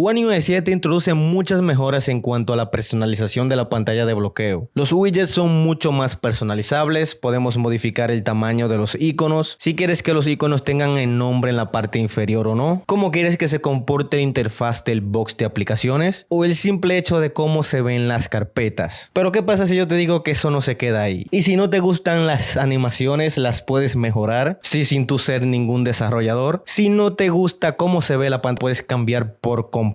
One UI 7 introduce muchas mejoras en cuanto a la personalización de la pantalla de bloqueo. Los widgets son mucho más personalizables, podemos modificar el tamaño de los iconos, si quieres que los iconos tengan el nombre en la parte inferior o no, cómo quieres que se comporte la interfaz del box de aplicaciones o el simple hecho de cómo se ven las carpetas. Pero ¿qué pasa si yo te digo que eso no se queda ahí? Y si no te gustan las animaciones, las puedes mejorar, sí, sin tú ser ningún desarrollador. Si no te gusta cómo se ve la pantalla, puedes cambiar por completo.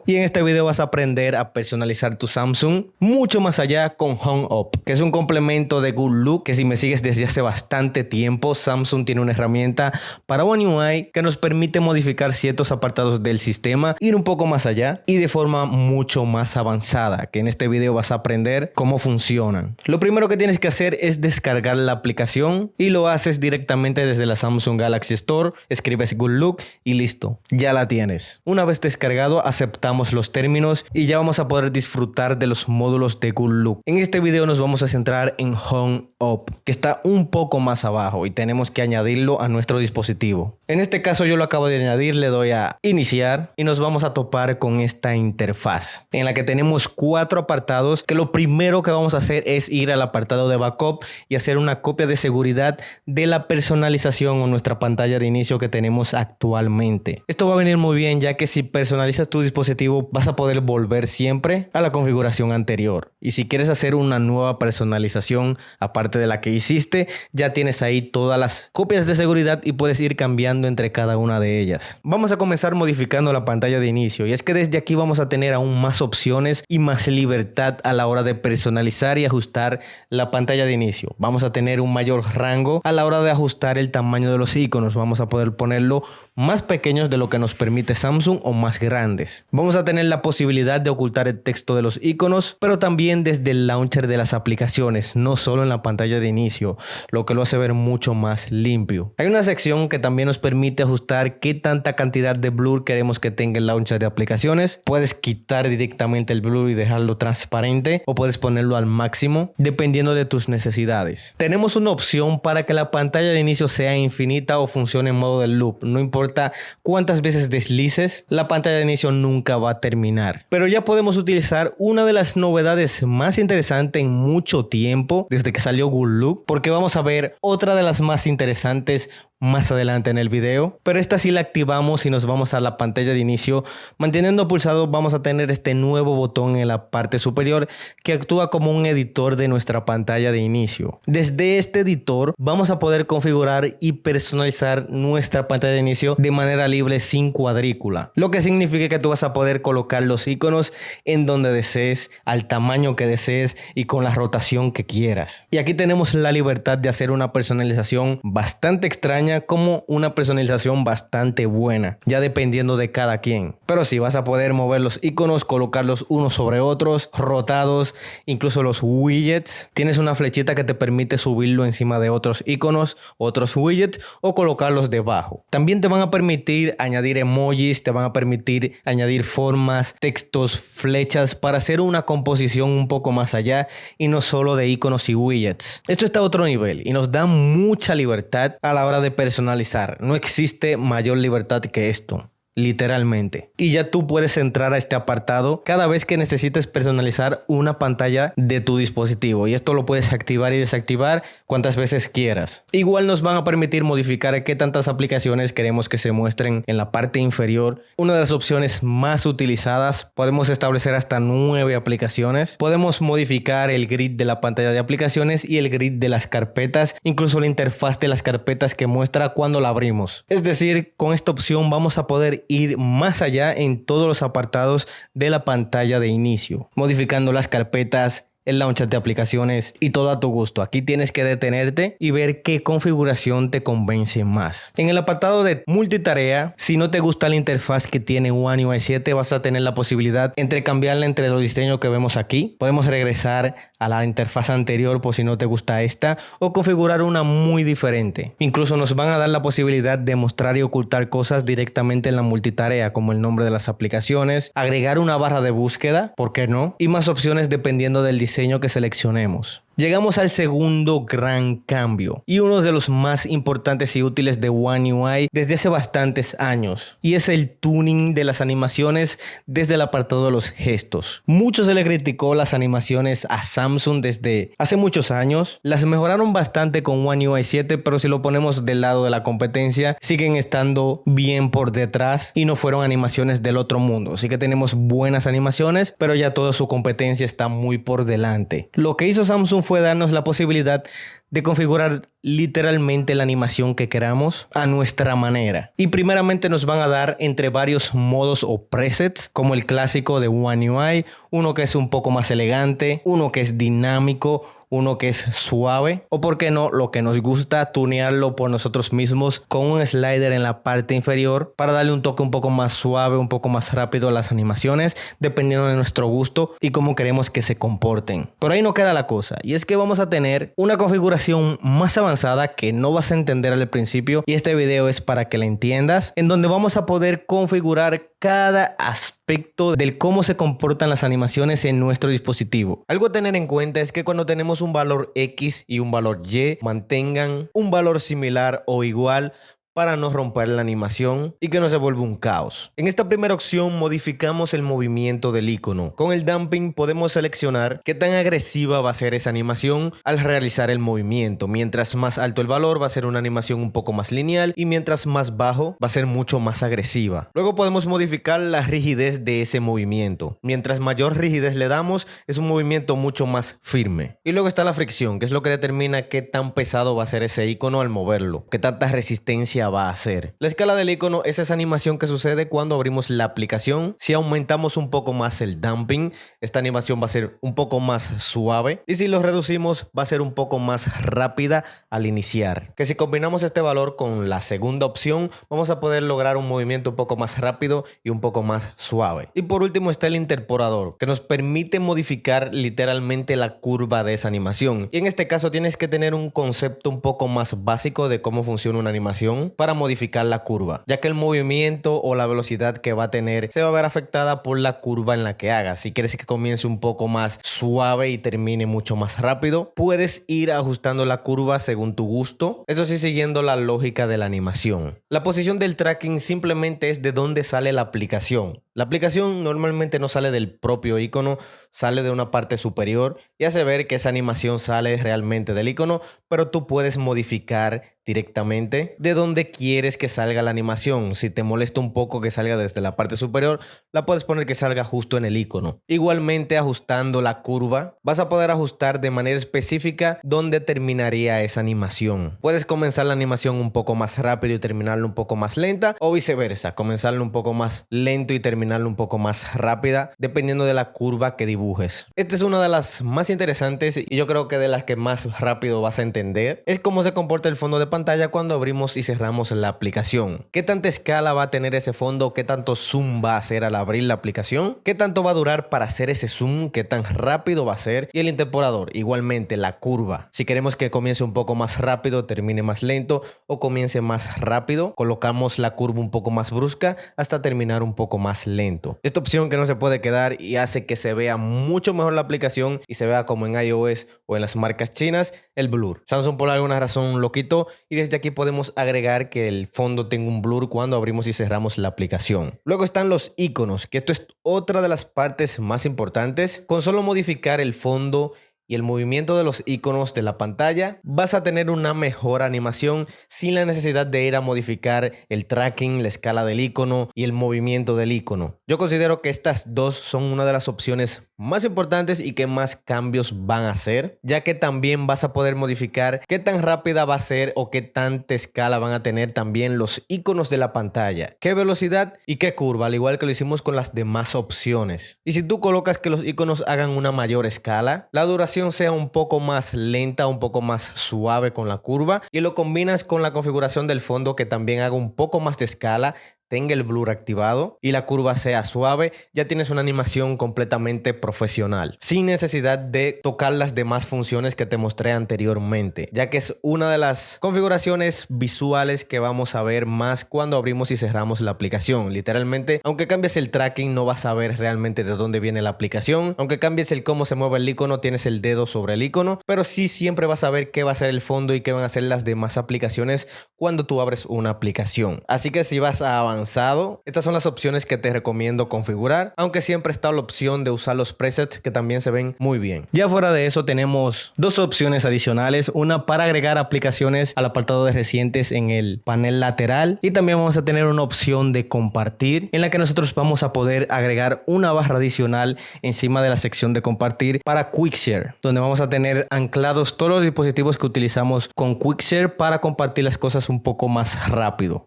Y en este video vas a aprender a personalizar tu Samsung mucho más allá con Home Up, que es un complemento de Good Look, que si me sigues desde hace bastante tiempo, Samsung tiene una herramienta para One UI que nos permite modificar ciertos apartados del sistema, ir un poco más allá y de forma mucho más avanzada, que en este video vas a aprender cómo funcionan. Lo primero que tienes que hacer es descargar la aplicación y lo haces directamente desde la Samsung Galaxy Store, escribes Good Look y listo, ya la tienes. Una vez descargado, aceptamos los términos y ya vamos a poder disfrutar de los módulos de Good Look. En este video nos vamos a centrar en Home Up, que está un poco más abajo y tenemos que añadirlo a nuestro dispositivo. En este caso yo lo acabo de añadir, le doy a iniciar y nos vamos a topar con esta interfaz en la que tenemos 4 apartados, que lo primero que vamos a hacer es ir al apartado de backup y hacer una copia de seguridad de la personalización o nuestra pantalla de inicio que tenemos actualmente. Esto va a venir muy bien, ya que si personalizas tu dispositivo vas a poder volver siempre a la configuración anterior, y si quieres hacer una nueva personalización aparte de la que hiciste, ya tienes ahí todas las copias de seguridad y puedes ir cambiando entre cada una de ellas. Vamos a comenzar modificando la pantalla de inicio, y es que desde aquí vamos a tener aún más opciones y más libertad a la hora de personalizar y ajustar la pantalla de inicio. Vamos a tener un mayor rango a la hora de ajustar el tamaño de los iconos, vamos a poder ponerlo más pequeños de lo que nos permite Samsung o más grandes. Vamos a tener la posibilidad de ocultar el texto de los iconos, pero también desde el launcher de las aplicaciones, no solo en la pantalla de inicio, lo que lo hace ver mucho más limpio. Hay una sección que también nos permite ajustar qué tanta cantidad de blur queremos que tenga el launcher de aplicaciones. Puedes quitar directamente el blur y dejarlo transparente, o puedes ponerlo al máximo dependiendo de tus necesidades. Tenemos una opción para que la pantalla de inicio sea infinita o funcione en modo de loop. No importa cuántas veces deslices, la pantalla de inicio nunca va a terminar. Pero ya podemos utilizar una de las novedades más interesantes en mucho tiempo desde que salió Good Look, porque vamos a ver otra de las más interesantes más adelante en el video, pero esta sí la activamos y nos vamos a la pantalla de inicio. Manteniendo pulsado vamos a tener este nuevo botón en la parte superior que actúa como un editor de nuestra pantalla de inicio. Desde este editor vamos a poder configurar y personalizar nuestra pantalla de inicio de manera libre, sin cuadrícula, lo que significa que tú vas a poder colocar los iconos en donde desees, al tamaño que desees y con la rotación que quieras. Y aquí tenemos la libertad de hacer una personalización bastante extraña como una personalización bastante buena, ya dependiendo de cada quien. Pero sí, vas a poder mover los iconos, colocarlos unos sobre otros, rotados, incluso los widgets. Tienes una flechita que te permite subirlo encima de otros iconos, otros widgets, o colocarlos debajo. También te van a permitir añadir emojis, te van a permitir añadir formas, textos, flechas, para hacer una composición un poco más allá y no solo de iconos y widgets. Esto está a otro nivel y nos da mucha libertad a la hora de personalizar. No existe mayor libertad que esto, literalmente. Y ya tú puedes entrar a este apartado cada vez que necesites personalizar una pantalla de tu dispositivo, y esto lo puedes activar y desactivar cuantas veces quieras. Igual nos van a permitir modificar qué tantas aplicaciones queremos que se muestren en la parte inferior. Una de las opciones más utilizadas, podemos establecer hasta 9 aplicaciones. Podemos modificar el grid de la pantalla de aplicaciones y el grid de las carpetas, incluso la interfaz de las carpetas que muestra cuando la abrimos. Es decir, con esta opción vamos a poder ir más allá en todos los apartados de la pantalla de inicio, modificando las carpetas, el launcher de aplicaciones y todo a tu gusto. Aquí tienes que detenerte y ver qué configuración te convence más. En el apartado de multitarea, si no te gusta la interfaz que tiene One UI 7, vas a tener la posibilidad entre cambiarla entre los diseños que vemos aquí. Podemos regresar a la interfaz anterior por si no te gusta esta, o configurar una muy diferente. Incluso nos van a dar la posibilidad de mostrar y ocultar cosas directamente en la multitarea, como el nombre de las aplicaciones, agregar una barra de búsqueda, ¿por qué no? Y más opciones dependiendo del diseño que seleccionemos. Llegamos al segundo gran cambio y uno de los más importantes y útiles de One UI desde hace bastantes años, y es el tuning de las animaciones desde el apartado de los gestos. Mucho se le criticó las animaciones a Samsung desde hace muchos años. Las mejoraron bastante con One UI 7, pero si lo ponemos del lado de la competencia, siguen estando bien por detrás y no fueron animaciones del otro mundo. Así que tenemos buenas animaciones, pero ya toda su competencia está muy por delante. Lo que hizo Samsung fue darnos la posibilidad de configurar literalmente la animación que queramos a nuestra manera. Y primeramente nos van a dar entre varios modos o presets, como el clásico de One UI, uno que es un poco más elegante, uno que es dinámico, uno que es suave, o por qué no, lo que nos gusta, tunearlo por nosotros mismos con un slider en la parte inferior para darle un toque un poco más suave, un poco más rápido a las animaciones, dependiendo de nuestro gusto y cómo queremos que se comporten. Pero ahí no queda la cosa, y es que vamos a tener una configuración más avanzada que no vas a entender al principio, y este video es para que la entiendas, en donde vamos a poder configurar cada aspecto del cómo se comportan las animaciones en nuestro dispositivo. Algo a tener en cuenta es que cuando tenemos un valor X y un valor Y, mantengan un valor similar o igual para no romper la animación y que no se vuelva un caos. En esta primera opción modificamos el movimiento del icono. Con el damping podemos seleccionar qué tan agresiva va a ser esa animación al realizar el movimiento. Mientras más alto el valor va a ser una animación un poco más lineal, y mientras más bajo va a ser mucho más agresiva. Luego podemos modificar la rigidez de ese movimiento. Mientras mayor rigidez le damos, es un movimiento mucho más firme. Y luego está la fricción, que es lo que determina qué tan pesado va a ser ese icono al moverlo, qué tanta resistencia va a hacer. La escala del icono es esa animación que sucede cuando abrimos la aplicación. Si aumentamos un poco más el damping, esta animación va a ser un poco más suave, y si lo reducimos va a ser un poco más rápida al iniciar. Que si combinamos este valor con la segunda opción, vamos a poder lograr un movimiento un poco más rápido y un poco más suave. Y por último está el interpolador, que nos permite modificar literalmente la curva de esa animación. Y en este caso tienes que tener un concepto un poco más básico de cómo funciona una animación para modificar la curva, ya que el movimiento o la velocidad que va a tener se va a ver afectada por la curva en la que hagas. Si quieres que comience un poco más suave y termine mucho más rápido, puedes ir ajustando la curva según tu gusto, eso sí, siguiendo la lógica de la animación. La posición del tracking simplemente es de dónde sale la aplicación. La aplicación normalmente no sale del propio icono, sale de una parte superior y hace ver que esa animación sale realmente del icono, pero tú puedes modificar directamente de dónde quieres que salga la animación. Si te molesta un poco que salga desde la parte superior, la puedes poner que salga justo en el icono. Igualmente, ajustando la curva, vas a poder ajustar de manera específica dónde terminaría esa animación. Puedes comenzar la animación un poco más rápido y terminarla un poco más lenta, o viceversa, comenzarla un poco más lento y terminarla un poco más rápida, dependiendo de la curva que dibujes. Esta es una de las más interesantes y yo creo que de las que más rápido vas a entender. Es cómo se comporta el fondo de pantalla cuando abrimos y cerramos la aplicación. ¿Qué tanta escala va a tener ese fondo? ¿Qué tanto zoom va a hacer al abrir la aplicación? ¿Qué tanto va a durar para hacer ese zoom? ¿Qué tan rápido va a ser? Y el interpolador, igualmente la curva. Si queremos que comience un poco más rápido, termine más lento, o comience más rápido, colocamos la curva un poco más brusca hasta terminar un poco más lento. Esta opción que no se puede quedar y hace que se vea mucho mejor la aplicación y se vea como en iOS o en las marcas chinas, el blur. Samsung por alguna razón lo quitó, y desde aquí podemos agregar que el fondo tenga un blur cuando abrimos y cerramos la aplicación. Luego están los iconos, que esto es otra de las partes más importantes. Con solo modificar el fondo y el movimiento de los iconos de la pantalla, vas a tener una mejor animación sin la necesidad de ir a modificar el tracking, la escala del icono y el movimiento del icono. Yo considero que estas dos son una de las opciones más importantes y que más cambios van a hacer, ya que también vas a poder modificar qué tan rápida va a ser o qué tanta escala van a tener también los iconos de la pantalla, qué velocidad y qué curva, al igual que lo hicimos con las demás opciones. Y si tú colocas que los iconos hagan una mayor escala, la duración sea un poco más lenta, un poco más suave con la curva, y lo combinas con la configuración del fondo que también haga un poco más de escala, tenga el blur activado y la curva sea suave, ya tienes una animación completamente profesional, sin necesidad de tocar las demás funciones que te mostré anteriormente, ya que es una de las configuraciones visuales que vamos a ver más cuando abrimos y cerramos la aplicación. Literalmente, aunque cambies el tracking, no vas a ver realmente de dónde viene la aplicación. Aunque cambies el cómo se mueve el icono, tienes el dedo sobre el icono, pero sí siempre vas a ver qué va a ser el fondo y qué van a ser las demás aplicaciones cuando tú abres una aplicación. Así que si vas a avanzado, estas son las opciones que te recomiendo configurar, aunque siempre está la opción de usar los presets, que también se ven muy bien. Ya fuera de eso, tenemos dos opciones adicionales, una para agregar aplicaciones al apartado de recientes en el panel lateral, y también vamos a tener una opción de compartir en la que nosotros vamos a poder agregar una barra adicional encima de la sección de compartir para QuickShare, donde vamos a tener anclados todos los dispositivos que utilizamos con QuickShare para compartir las cosas un poco más rápido.